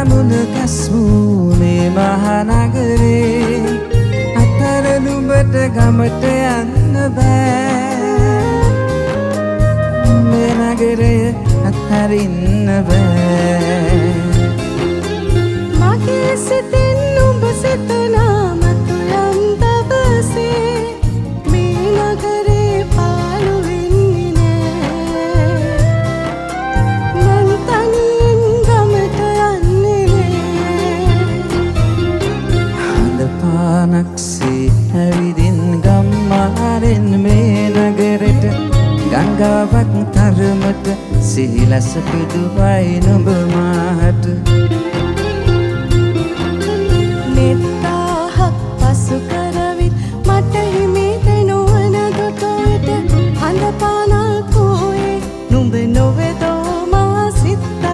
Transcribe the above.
මුණ කැස්මුනේ මහනගරේ අතර නුඹට ගමට යන්න බෑ මේ නගරය අතරින්න බෑ මගේ සිතින් නුඹ සිතනා මතු යම් දවසේ මේ නගරේ පාළු වෙන්නේ නෑ මං තනියෙන් ගමට යන්නේ හඳ පානක්සේ ඇවිදින් ගම්මාරෙන් මේ නගරෙට ගංගාවක් තරමට සිහිලස පිදුවයි නුඹම